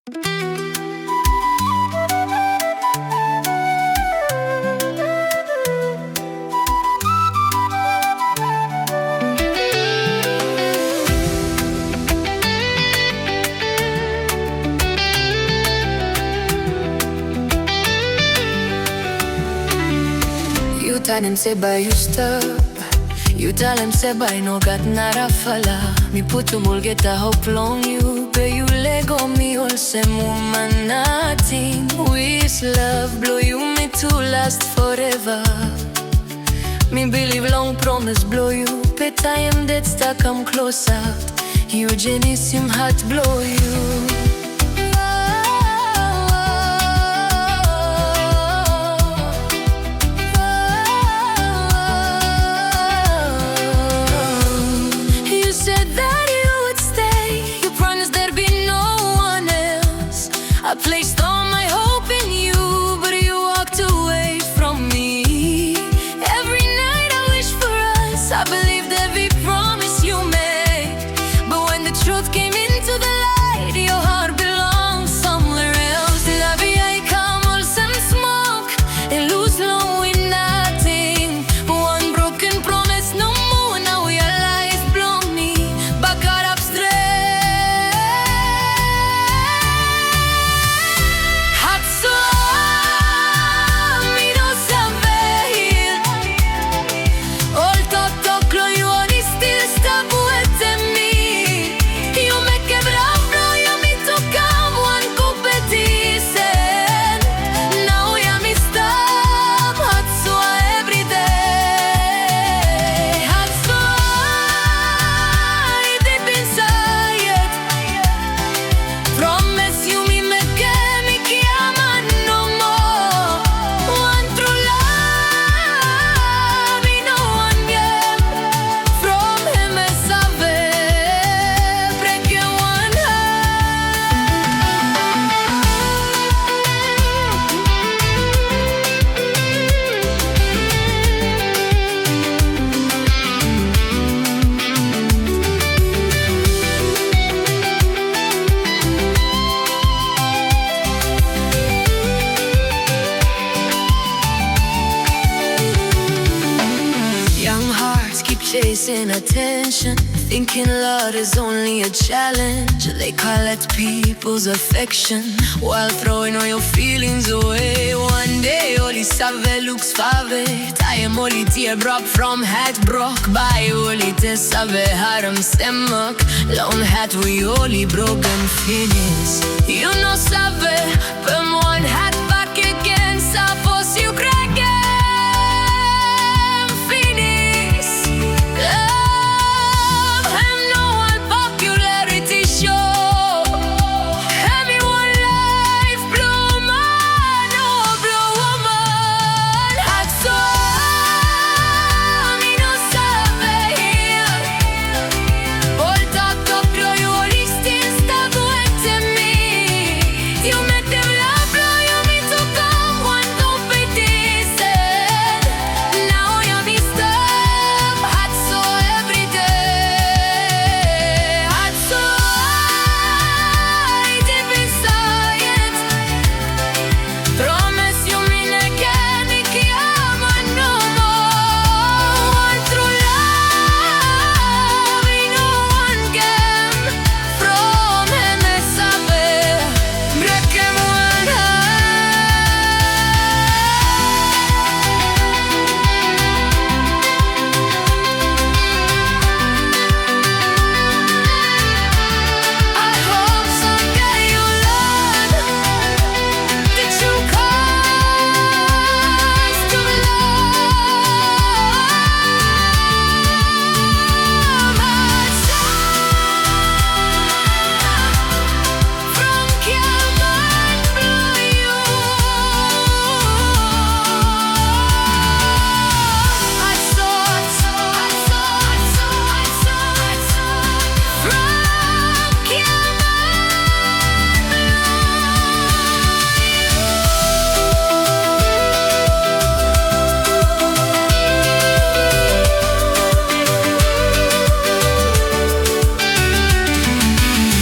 You tell them say by you stop. You tell them say by no got nada fala. Me put to mulget a hope long you. But you lego me all same woman nothing. With love blow you me to last forever. Me believe long promise blow you. But time that stuck come closer. You genissim heart blow you. I placed all my hope in you, but you walked away from me. Every night I wish for us, I believed every promise you made. But when the truth came into the light, your heart belonged somewhere else. La vie I come all some smoke and lose long with nothing. One broken promise, no more, now your lies blow me back out up straight. Chasing attention, thinking love is only a challenge. They collect people's affection while throwing all your feelings away. One day only save looks fave. Time only tear drop from hat broke by only te save haram stomach. Lone hat we only broken finish. You know save, but one hat